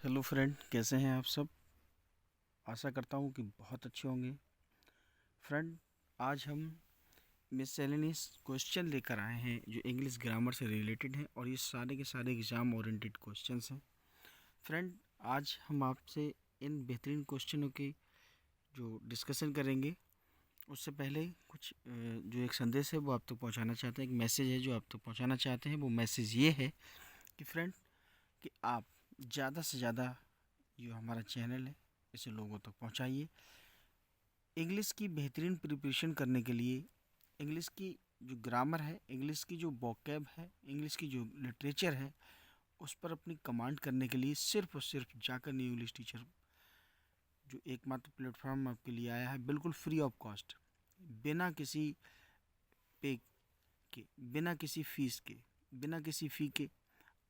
Hello friend, कैसे हैं आप सब। आशा करता हूँ कि बहुत अच्छे होंगे। फ्रेंड, आज हम मिससेलेनियस क्वेश्चन लेकर आए हैं जो इंग्लिश ग्रामर से रिलेटेड हैं और ये सारे के सारे एग्ज़ाम ओरिएंटेड क्वेश्चंस हैं। फ्रेंड, आज हम आपसे इन बेहतरीन क्वेश्चनों की जो डिस्कशन करेंगे उससे पहले कुछ जो एक संदेश है वो आप तक पहुँचाना चाहते हैं, एक मैसेज है जो आप तक पहुँचाना चाहते हैं। वो मैसेज ये है कि फ्रेंड, कि आप ज़्यादा से ज़्यादा जो हमारा चैनल है इसे लोगों तक पहुंचाइए। इंग्लिश की बेहतरीन प्रिपरेशन करने के लिए इंग्लिश की जो ग्रामर है, इंग्लिश की जो वोकैब है, इंग्लिश की जो लिटरेचर है, उस पर अपनी कमांड करने के लिए सिर्फ और सिर्फ जाकर न्यू इंग्लिश टीचर जो एकमात्र प्लेटफॉर्म आपके लिए आया है, बिल्कुल फ्री ऑफ कॉस्ट, बिना किसी पे के, बिना किसी फीस के, बिना किसी फ़ी के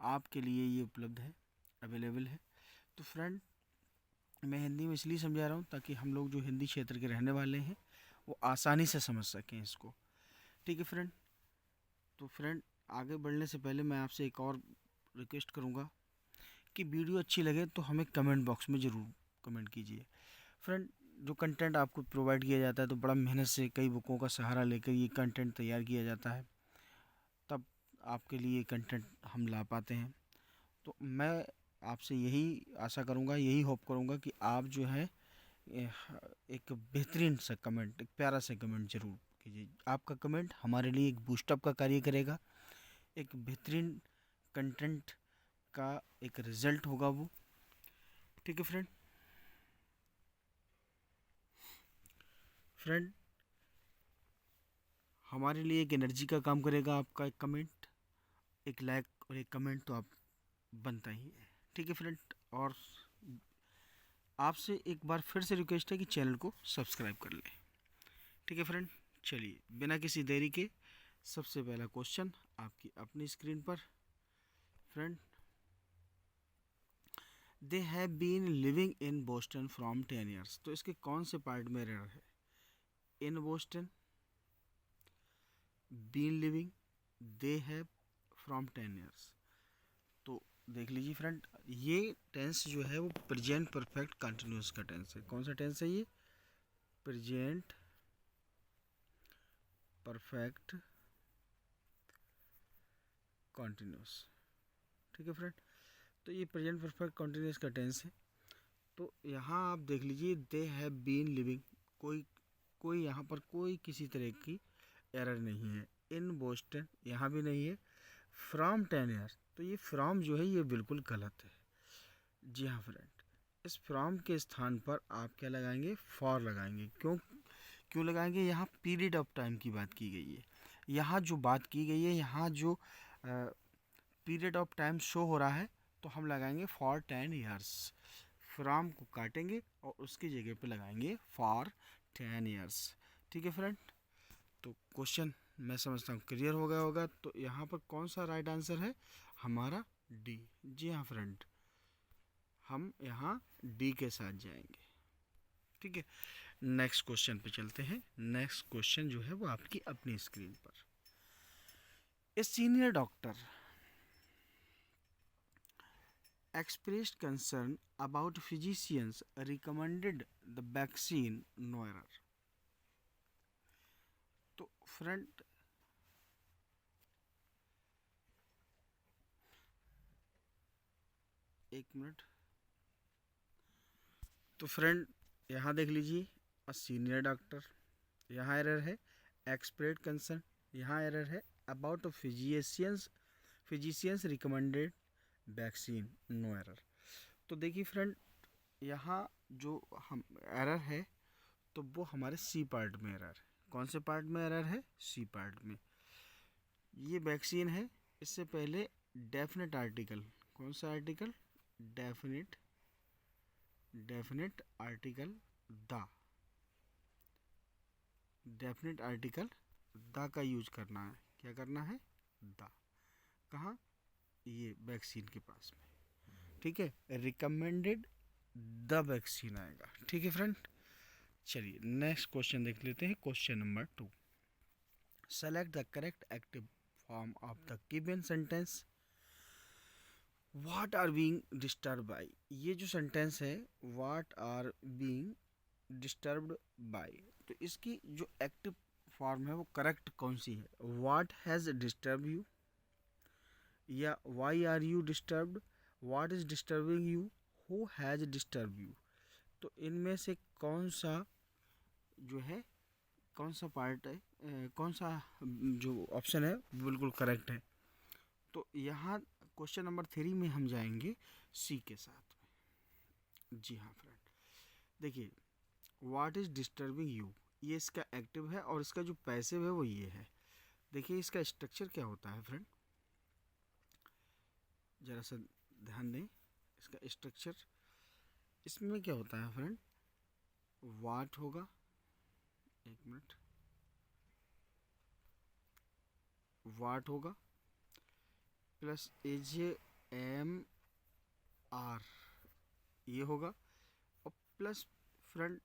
आपके लिए ये उपलब्ध है, अवेलेबल है। तो फ्रेंड, मैं हिंदी में इसलिए समझा रहा हूँ ताकि हम लोग जो हिंदी क्षेत्र के रहने वाले हैं वो आसानी से समझ सकें इसको। ठीक है फ्रेंड। तो फ्रेंड, आगे बढ़ने से पहले मैं आपसे एक और रिक्वेस्ट करूँगा कि वीडियो अच्छी लगे तो हमें कमेंट बॉक्स में ज़रूर कमेंट कीजिए। फ्रेंड, जो कंटेंट आपको प्रोवाइड किया जाता है तो बड़ा मेहनत से कई बुकों का सहारा लेकर ये कंटेंट तैयार किया जाता है, तब आपके लिए कंटेंट हम ला पाते हैं। तो मैं आपसे यही आशा करूँगा, यही होप करूँगा कि आप जो है एक बेहतरीन सा कमेंट, एक प्यारा सा कमेंट ज़रूर कीजिए। आपका कमेंट हमारे लिए एक बूस्टअप का कार्य करेगा, एक बेहतरीन कंटेंट का एक रिज़ल्ट होगा वो। ठीक है फ्रेंड। फ्रेंड, हमारे लिए एक एनर्जी का काम करेगा आपका एक कमेंट, एक लाइक और एक कमेंट तो आप बनता ही है। ठीक है फ्रेंड। और आपसे एक बार फिर से रिक्वेस्ट है कि चैनल को सब्सक्राइब कर लें। ठीक है फ्रेंड। चलिए, बिना किसी देरी के सबसे पहला क्वेश्चन आपकी अपनी स्क्रीन पर। Friend, they have been living in Boston from 10 years, तो इसके कौन से पार्ट में एरर है? In Boston, been living, they have, from 10 years. तो देख लीजिए फ्रेंड, ये टेंस जो है वो प्रेजेंट परफेक्ट कंटिन्यूस का टेंस है। कौन सा टेंस है ये? Present perfect continuous. ठीक है फ्रेंड। तो ये प्रेजेंट परफेक्ट कंटिन्यूस का टेंस है। तो यहाँ आप देख लीजिए, दे हैव बीन लिविंग, कोई कोई यहाँ पर कोई किसी तरह की एरर नहीं है। इन बोस्टन यहाँ भी नहीं है। फ्रॉम 10 ईयर्स, तो ये फ्रॉम जो है ये बिल्कुल गलत है। जी हाँ फ्रेंड, इस फ्रॉम के स्थान पर आप क्या लगाएंगे? फॉर लगाएंगे। क्यों क्यों लगाएंगे? यहाँ पीरियड ऑफ टाइम की बात की गई है। यहाँ जो बात की गई है, यहाँ जो पीरियड ऑफ टाइम शो हो रहा है, तो हम लगाएंगे फॉर 10 ईयर्स। फ्रॉम को काटेंगे और उसकी जगह पे लगाएंगे फॉर 10 ईयर्स। ठीक है फ्रेंड। तो क्वेश्चन मैं समझता हूँ क्लियर हो गया होगा। तो यहाँ पर कौन सा राइट आंसर है? हमारा डी। जी हाँ फ्रेंड, हम यहाँ डी के साथ जाएंगे। ठीक है। नेक्स्ट क्वेश्चन पे चलते हैं। नेक्स्ट क्वेश्चन जो है वो आपकी अपनी स्क्रीन पर। A senior doctor expressed concern about physicians recommended the vaccine, no error। तो फ्रेंड, एक मिनट। तो फ्रेंड, यहाँ देख लीजिए, अ सीनियर डॉक्टर, यहाँ एरर है। एक्सप्रेस कंसर्न, यहाँ एरर है। About physicians recommended vaccine, no error. तो देखिए फ्रेंड, यहाँ जो हम एरर है तो वो हमारे सी पार्ट में एरर है। कौन से पार्ट में एरर है? सी पार्ट में। ये वैक्सीन है, इससे पहले डेफिनेट आर्टिकल, कौन सा article? Definite, definite article the, definite article the का यूज करना है। क्या करना है? द। कहाँ? ये वैक्सीन के पास में। ठीक है। रिकमेंडेड द वैक्सीन आएगा। ठीक है फ्रेंड। चलिए नेक्स्ट क्वेश्चन देख लेते हैं। Question number 2, select the correct active form of the given sentence. What are being disturb by, ये जो सेंटेंस है what are being disturbed by, तो इसकी जो एक्टिव फॉर्म है वो करेक्ट कौन सी है? वाट हैज़ डिस्टर्ब यू, या why are you disturbed, what is disturbing you, who has disturb you. तो इनमें से कौन सा जो है, कौन सा पार्ट है, कौन सा जो ऑप्शन है बिल्कुल करेक्ट है? तो यहाँ क्वेश्चन नंबर 3 में हम जाएंगे सी के साथ में। जी हाँ फ्रेंड, देखिए व्हाट इज डिस्टर्बिंग यू, ये इसका एक्टिव है और इसका जो पैसिव है वो ये है। देखिए इसका स्ट्रक्चर क्या होता है फ्रेंड, जरा सा ध्यान दें इसका स्ट्रक्चर। इसमें क्या होता है फ्रेंड, वाट होगा, एक मिनट, वाट होगा प्लस एज एम आर, ये होगा, और प्लस फ्रेंड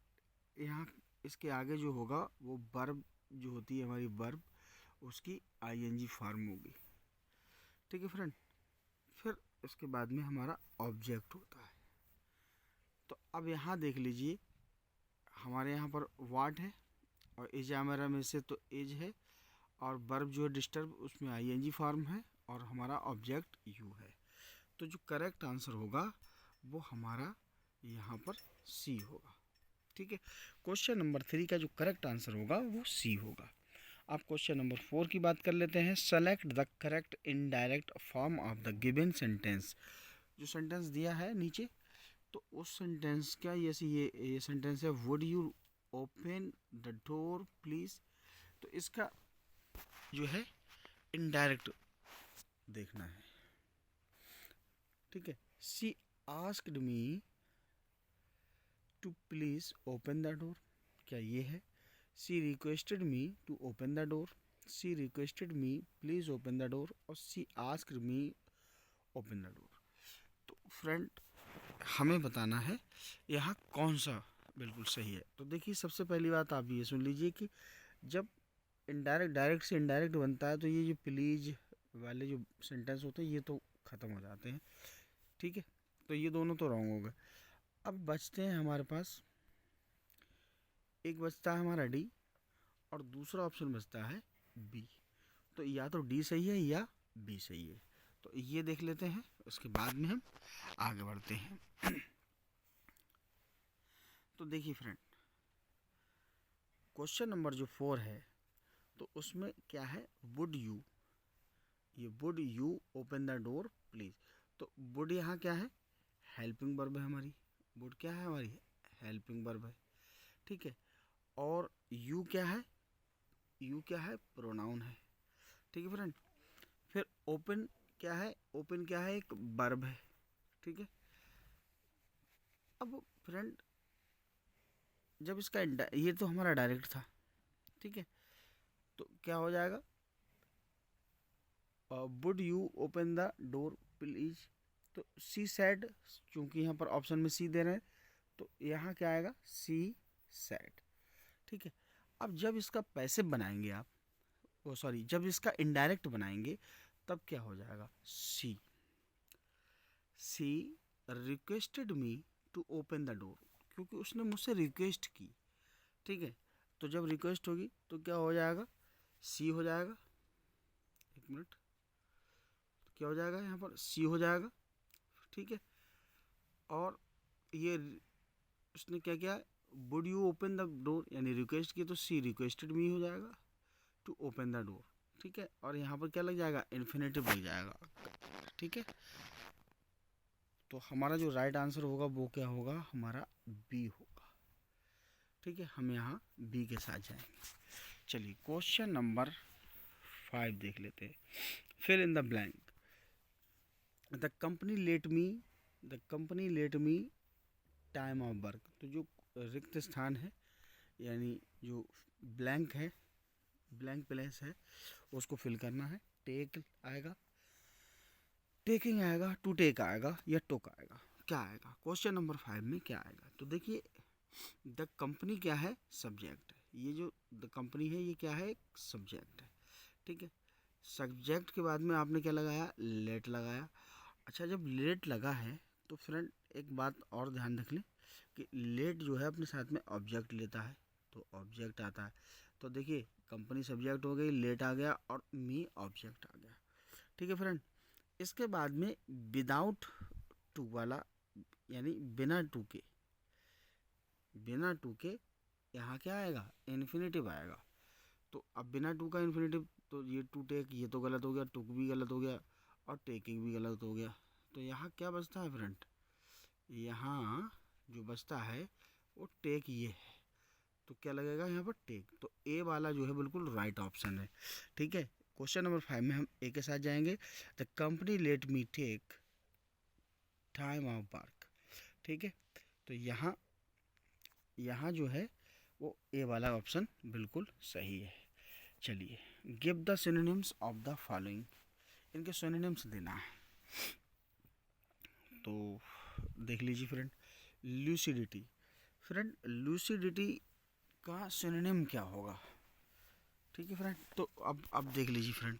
यहाँ इसके आगे जो होगा वो वर्ब जो होती है हमारी वर्ब, उसकी आईएनजी फॉर्म होगी। ठीक है फ्रेंड, फिर इसके बाद में हमारा ऑब्जेक्ट होता है। तो अब यहाँ देख लीजिए हमारे यहाँ पर वाट है और एज हमारा में से तो एज है, और वर्ब जो है डिस्टर्ब उसमें आईएनजी फॉर्म है, और हमारा ऑब्जेक्ट यू है। तो जो करेक्ट आंसर होगा वो हमारा यहाँ पर सी होगा। ठीक है, क्वेश्चन नंबर 3 का जो करेक्ट आंसर होगा वो सी होगा। अब क्वेश्चन नंबर 4 की बात कर लेते हैं। Select the correct indirect form of the given sentence. जो सेंटेंस दिया है नीचे, तो उस सेंटेंस का ये सेंटेंस है, would you open the door please. तो इसका जो है इनडायरेक्ट देखना है। ठीक है, she asked me to please open the door, क्या ये है? She requested me to open the door, she requested me please open the door, और she asked me open the door. तो फ्रेंड हमें बताना है यहाँ कौन सा बिल्कुल सही है। तो देखिए सबसे पहली बात आप ये सुन लीजिए कि जब इनडायरेक्ट डायरेक्ट से इनडायरेक्ट बनता है तो ये जो प्लीज वाले जो सेंटेंस होते हैं ये तो ख़त्म हो जाते हैं। ठीक है, तो ये दोनों तो रॉन्ग हो गए। अब बचते हैं हमारे पास, एक बचता है हमारा डी और दूसरा ऑप्शन बचता है बी। तो या तो डी सही है या बी सही है। तो ये देख लेते हैं, उसके बाद में हम आगे बढ़ते हैं। तो देखिए फ्रेंड, क्वेश्चन नंबर जो 4 है तो उसमें क्या है, वुड यू, ये would you open the door please. तो वुड यहाँ क्या है, हेल्पिंग वर्ब है हमारी, वुड क्या है हमारी, हेल्पिंग वर्ब है। ठीक है, और यू क्या है, यू क्या है, प्रोनाउन है। ठीक है फ्रेंड, फिर ओपन क्या है, ओपन क्या है, एक वर्ब है। ठीक है, अब फ्रेंड जब इसका ये तो हमारा डायरेक्ट था, ठीक है, तो क्या हो जाएगा, would you open the door please. तो सी सेड, चूंकि यहाँ पर ऑप्शन में सी दे रहे हैं तो यहाँ क्या आएगा, सी सेड। ठीक है, अब जब इसका पैसिव बनाएंगे आप, ओ सॉरी, जब इसका इनडायरेक्ट बनाएंगे तब क्या हो जाएगा, she, she requested me to open the door, क्योंकि उसने मुझसे रिक्वेस्ट की। ठीक है, तो जब रिक्वेस्ट होगी तो क्या हो जाएगा, सी हो जाएगा। एक मिनट, तो क्या हो जाएगा यहाँ पर, सी हो जाएगा। ठीक है, और ये उसने क्या किया, would you open the door यानी रिक्वेस्ट की, तो सी रिक्वेस्टेड मी हो जाएगा टू ओपन द डोर। ठीक है, और यहाँ पर क्या लग जाएगा, इन्फिनेटिव लग जाएगा। ठीक है, तो हमारा जो राइट आंसर होगा वो क्या होगा, हमारा बी होगा। ठीक है, हम यहाँ बी के साथ जाएंगे। चलिए क्वेश्चन नंबर 5 देख लेते हैं। Fill in the blank. The company let me time off work. तो जो रिक्त स्थान है यानी जो ब्लैंक है, ब्लैंक प्लेस है, उसको फिल करना है। टेक आएगा, टेकिंग आएगा, टू टेक आएगा, या टोक आएगा, क्या आएगा क्वेश्चन नंबर 5 में क्या आएगा। तो देखिए द कंपनी क्या है, सब्जेक्ट है। ये जो द कंपनी है ये क्या है, सब्जेक्ट है। ठीक है, सब्जेक्ट के बाद में आपने क्या लगाया, लेट लगाया, अच्छा, जब लेट लगा है तो फ्रेंड एक बात और ध्यान रख लें कि लेट जो है अपने साथ में ऑब्जेक्ट लेता है, तो ऑब्जेक्ट आता है। तो देखिए, कंपनी सब्जेक्ट हो गई, लेट आ गया और मी ऑब्जेक्ट आ गया। ठीक है फ्रेंड। इसके बाद में विदाउट टू वाला, यानी बिना टू के, बिना टू के यहाँ क्या आएगा, इन्फिनेटिव आएगा। तो अब बिना टू का इन्फिनेटिव, तो ये टू टेक, ये तो गलत हो गया, टुक भी गलत हो गया और टेकिंग भी गलत हो गया। तो यहाँ क्या बचता है फ्रेंड, यहाँ जो बचता है वो टेक ये है। तो क्या लगेगा यहाँ पर, टेक। तो ए वाला जो है बिल्कुल राइट ऑप्शन है। ठीक है। क्वेश्चन नंबर 5 में हम ए के साथ जाएंगे। The company let me take time off work. ठीक है। तो यहाँ यहाँ जो है वो ए वाला ऑप्शन बिल्कुल सही है। चलिए, give the synonyms of the following, इनके सिनोनिम्स देना है। तो देख लीजिए फ्रेंड, लूसिडिटी। फ्रेंड, लूसिडिटी का सिनोनिम क्या होगा? ठीक है फ्रेंड। तो अब देख लीजिए फ्रेंड,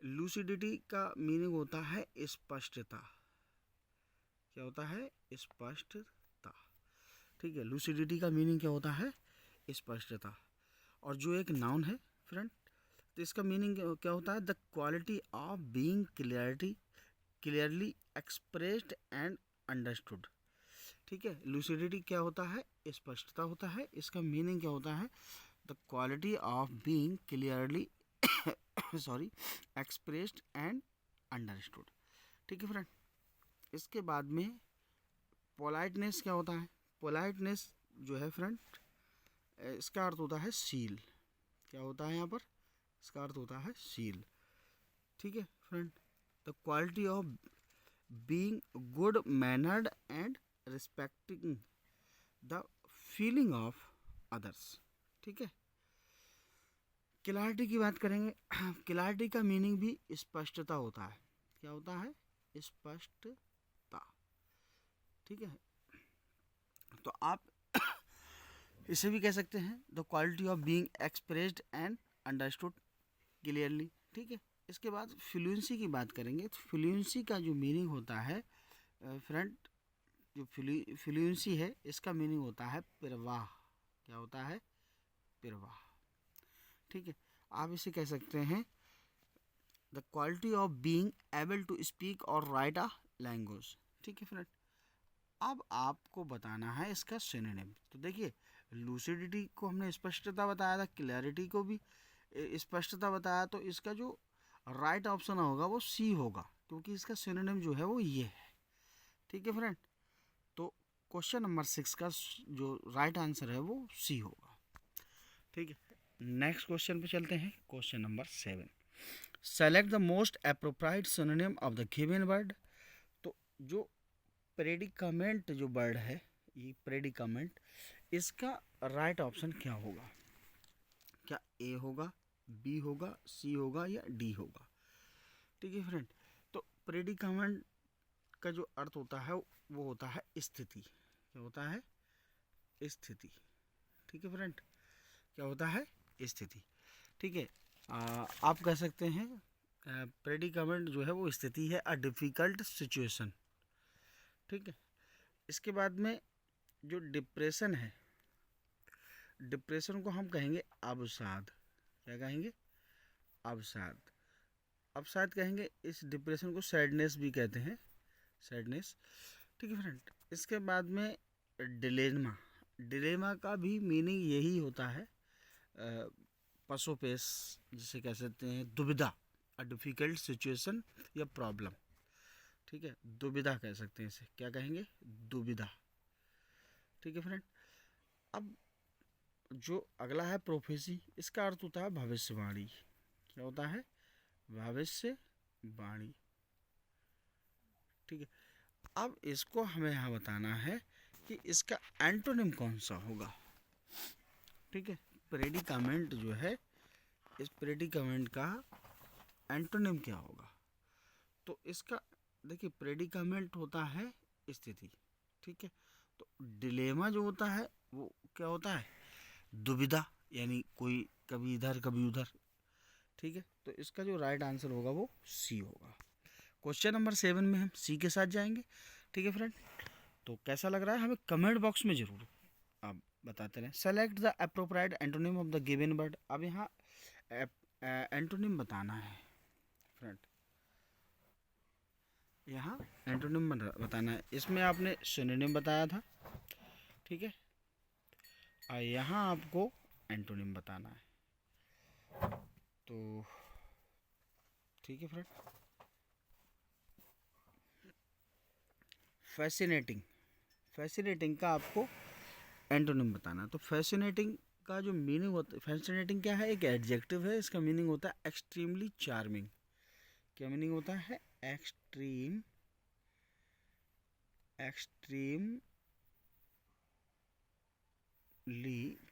लूसिडिटी का मीनिंग होता है स्पष्टता। क्या होता है? स्पष्टता। ठीक है। लूसिडिटी का मीनिंग क्या होता है? स्पष्टता। और जो एक नाउन है फ्रेंड, तो इसका मीनिंग क्या होता है? The quality of being clearly expressed and understood. ठीक है। लूसिडिटी क्या होता है? स्पष्टता होता है। इसका मीनिंग क्या होता है? The quality of being clearly sorry expressed and understood. ठीक है फ्रेंड। इसके बाद में पोलाइटनेस क्या होता है? पोलाइटनेस जो है फ्रेंड, इसका अर्थ होता है सील। क्या होता है यहाँ पर? इसका अर्थ होता है सील। ठीक है friend. The quality of being good mannered and respecting the feeling of others. ठीक है। क्लैरिटी की बात करेंगे। क्लैरिटी का मीनिंग भी स्पष्टता होता है। क्या होता है? स्पष्टता। ठीक है। तो आप इसे भी कह सकते हैं the quality of being expressed and understood clearly. ठीक है। इसके बाद फ्लुएंसी की बात करेंगे। तो फ्लुएंसी का जो मीनिंग होता है फ्रेंड, जो फ्लुएंसी है इसका मीनिंग होता है प्रवाह। क्या होता है? प्रवाह। ठीक है। आप इसे कह सकते हैं the quality of being able to speak और राइट अ लैंग्वेज। ठीक है फ्रेंड। अब आपको बताना है इसका सिनोनिम। तो देखिए, लूसिडिटी को हमने स्पष्टता बताया था, क्लैरिटी को भी स्पष्टता बताया, तो इसका जो राइट ऑप्शन होगा वो सी होगा, क्योंकि इसका सिनोनिम जो है वो ये है। ठीक है फ्रेंड। तो क्वेश्चन नंबर 6 का जो राइट आंसर है वो सी होगा। ठीक है। नेक्स्ट क्वेश्चन पे चलते हैं। Question number 7, select the most appropriate synonym of the given word. तो जो प्रेडिकामेंट जो वर्ड है, ये प्रेडिकामेंट, इसका राइट ऑप्शन क्या होगा? क्या ए होगा, बी होगा, सी होगा या डी होगा? ठीक है फ्रेंड। तो प्रेडिकामेंट का जो अर्थ होता है वो होता है स्थिति। क्या होता है? स्थिति। ठीक है फ्रेंड। क्या होता है? स्थिति। ठीक है। आप कह सकते हैं प्रेडिकामेंट जो है वो स्थिति है, अ डिफ़िकल्ट सिचुएशन। ठीक है। इसके बाद में जो डिप्रेशन है, डिप्रेशन को हम कहेंगे अवसाद। क्या कहेंगे? अवसाद। अवसाद कहेंगे। इस डिप्रेशन को सैडनेस भी कहते हैं, सैडनेस। ठीक है फ्रेंड। इसके बाद में डिलेमा। डिलेमा का भी मीनिंग यही होता है, पसोपेस जिसे कह सकते हैं, दुविधा, अ डिफ़िकल्ट सिचुएशन या प्रॉब्लम। ठीक है। दुविधा कह सकते हैं इसे। क्या कहेंगे? दुविधा। ठीक है फ्रेंड। अब जो अगला है प्रोफेसी, इसका अर्थ होता है भविष्यवाणी। क्या होता है? भविष्यवाणी। ठीक है। अब इसको हमें यहाँ बताना है कि इसका एंटोनिम कौन सा होगा। ठीक है। प्रेडिकामेंट जो है, इस प्रेडिकामेंट का एंटोनिम क्या होगा? तो इसका देखिए, प्रेडिकामेंट होता है स्थिति। ठीक है। तो डिलेमा जो होता है वो क्या होता है? दुविधा, यानी कोई कभी इधर कभी उधर। ठीक है। तो इसका जो राइट आंसर होगा वो सी होगा। क्वेश्चन नंबर 7 में हम सी के साथ जाएंगे। ठीक है फ्रेंड, तो कैसा लग रहा है हमें कमेंट बॉक्स में ज़रूर आप बताते रहें। Select the appropriate antonym of the given word. अब यहाँ एंटोनिम बताना है फ्रेंड, यहाँ एंटोनिम बताना है। इसमें आपने सिनोनिम बताया था, ठीक है, और यहाँ आपको एंटोनिम बताना है। तो ठीक है फ्रेंड, फैसिनेटिंग, फैसिनेटिंग का आपको एंटोनिम बताना है। तो फैसिनेटिंग का जो मीनिंग होता है, फैसिनेटिंग क्या है, एक एडजेक्टिव है, इसका मीनिंग होता है एक्सट्रीमली चार्मिंग। क्या मीनिंग होता है? Extremely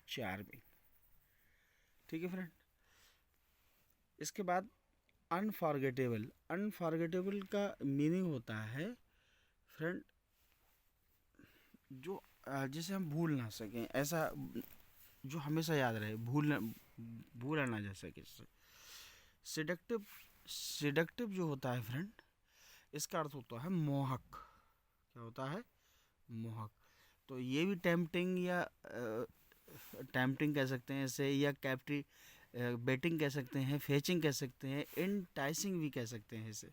charming. ठीक है फ्रेंड, इसके बाद अनफॉरगेटेबल। अनफॉरगेटेबल का मीनिंग होता है फ्रेंड जो जिसे हम भूल ना सकें, ऐसा जो हमेशा याद रहे, भूला ना जा सके। सिडक्टिव, सिडक्टिव जो होता है फ्रेंड, इसका अर्थ होता है मोहक। क्या होता है? मोहक। तो ये भी टेम्पटिंग या टेम्पटिंग कह सकते हैं इसे, या कैप्टी बेटिंग कह सकते हैं, फेचिंग कह सकते हैं, इंटाइसिंग भी कह सकते हैं इसे।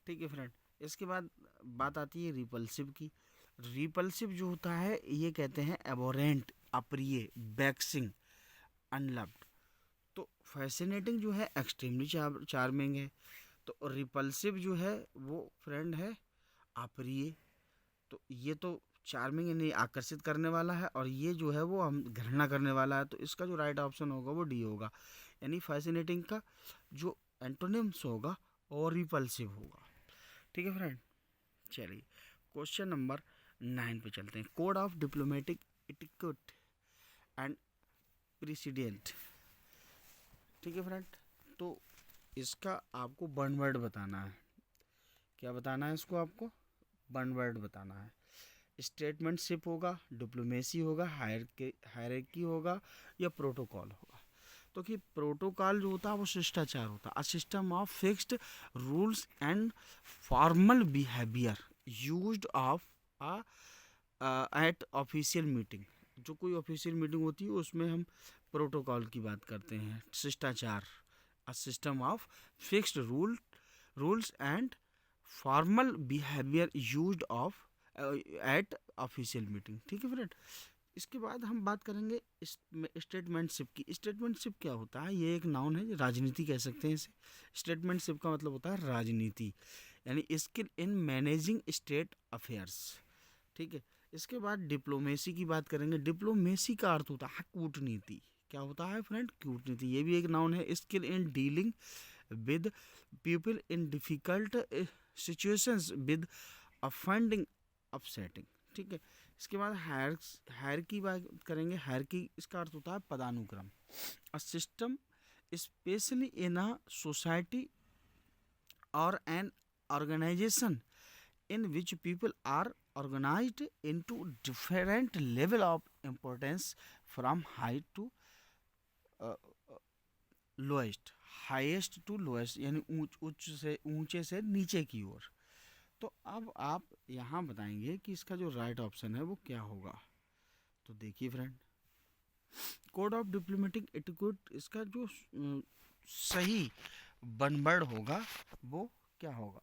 ठीक है फ्रेंड, इसके बाद बात आती है रिपल्सिव की। रिपल्सिव जो होता है ये कहते हैं एबोरेंट, अप्रिय, वैक्सिंग, अनलव्ड। तो फैसिनेटिंग जो है एक्सट्रीमली चार्मिंग है, तो रिपल्सिव जो है वो फ्रेंड है अप्रिय। तो ये तो चार्मिंग यानी आकर्षित करने वाला है, और ये जो है वो हम घृणा करने वाला है। तो इसका जो राइट ऑप्शन होगा वो डी होगा, यानी फैसिनेटिंग का जो एंटोनिम्स होगा और रिपल्सिव होगा। ठीक है फ्रेंड, चलिए क्वेश्चन नंबर 9 पे चलते हैं। Code of diplomatic etiquette and precedent. ठीक है फ्रेंड, तो इसका आपको वन वर्ड बताना है। क्या बताना है इसको? आपको वन वर्ड बताना है। स्टेटमेंटशिप होगा, डिप्लोमेसी होगा, हायरार्की होगा, या प्रोटोकॉल होगा। तो कि प्रोटोकॉल जो होता है वो शिष्टाचार होता है, a system of fixed rules and formal behaviour used of at official meeting. जो कोई ऑफिशियल मीटिंग होती है उसमें हम प्रोटोकॉल की बात करते हैं। शिष्टाचार, a system of fixed rules and formal behaviour used of at official meeting. ठीक है फ्रेंड, इसके बाद हम बात करेंगे स्टेटमेंटशिप की। स्टेटमेंटशिप क्या होता है? ये एक नाउन है, राजनीति कह सकते हैं इसे। स्टेटमेंटशिप का मतलब होता है राजनीति, यानी skill in managing state affairs. ठीक है, इसके बाद डिप्लोमेसी की बात करेंगे। डिप्लोमेसी का अर्थ होता है कूटनीति। क्या होता है फ्रेंड? कूटनीति। ये भी एक नाउन है। Skill in dealing with people in difficult situations with offending upsetting. ठीक है, इसके बाद हायर की बात करेंगे। हायर की इसका अर्थ होता है पदानुक्रम। A system specially in a society और an organisation in which people are organized into different level of importance from high to uh, lowest, highest to lowest, यानी उच्च से ऊंचे से नीचे की ओर। तो अब आप यहाँ बताएंगे कि इसका जो राइट ऑप्शन है वो क्या होगा। तो देखिए friend, code of diplomatic etiquette, इसका जो सही वन वर्ड होगा वो क्या होगा?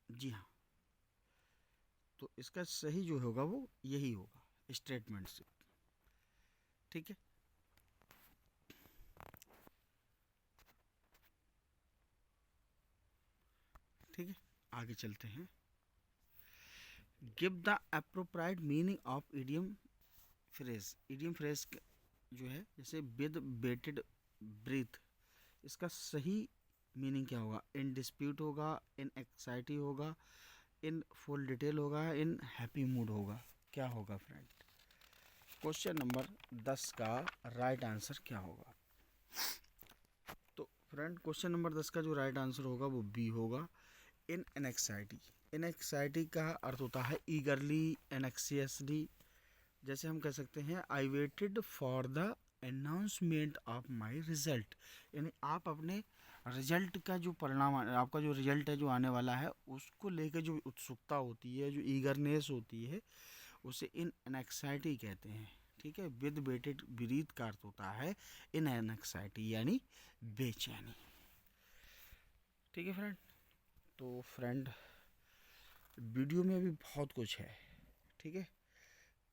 जी हाँ, तो इसका सही जो होगा वो यही होगा, स्टेटमेंटशिप। ठीक है, ठीक है, आगे चलते हैं। Give the appropriate meaning of idiom phrase. Idiom phrase जो है जैसे विद बेटेड ब्रीथ, इसका सही मीनिंग क्या होगा? इन डिस्प्यूट होगा, इन एक्साइटी होगा, इन फुल डिटेल होगा, इन हैप्पी मूड होगा। क्या होगा फ्रेंड? क्वेश्चन नंबर 10 का राइट आंसर क्या होगा? तो फ्रेंड क्वेश्चन नंबर 10 का जो राइट आंसर होगा वो बी होगा, इन एनएक्साइटी। एनएक्साइटी का अर्थ होता है ईगरली, एनएक्सियसली। जैसे हम कह सकते हैं I waited for the announcement of my result, यानी आप अपने रिजल्ट का जो परिणाम आपका जो रिजल्ट है जो आने वाला है उसको लेकर जो उत्सुकता होती है, जो ईगरनेस होती है, उसे इन एनक्साइटी कहते हैं। ठीक है, विद वेटेड विरीत का अर्थ होता है इन एनक्साइटी यानी बेचैनी। ठीक है फ्रेंड, तो फ्रेंड वीडियो में अभी बहुत कुछ है। ठीक है,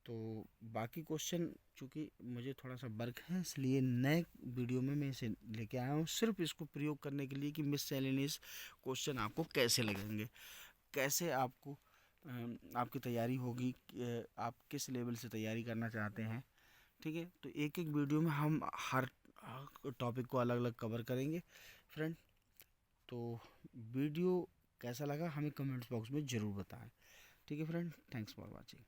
तो बाकी क्वेश्चन चूँकि मुझे थोड़ा सा वर्क है इसलिए नए वीडियो में मैं इसे लेके आया हूँ, सिर्फ इसको प्रयोग करने के लिए कि मिससेलेनियस क्वेश्चन आपको कैसे लगेंगे, कैसे आपको आपकी तैयारी होगी, आप किस लेवल से तैयारी करना चाहते हैं। ठीक है, तो एक एक वीडियो में हम हर टॉपिक को अलग अलग कवर करेंगे फ्रेंड। तो वीडियो कैसा लगा हमें कमेंट्स बॉक्स में ज़रूर बताएं। ठीक है फ्रेंड, थैंक्स फॉर वॉचिंग।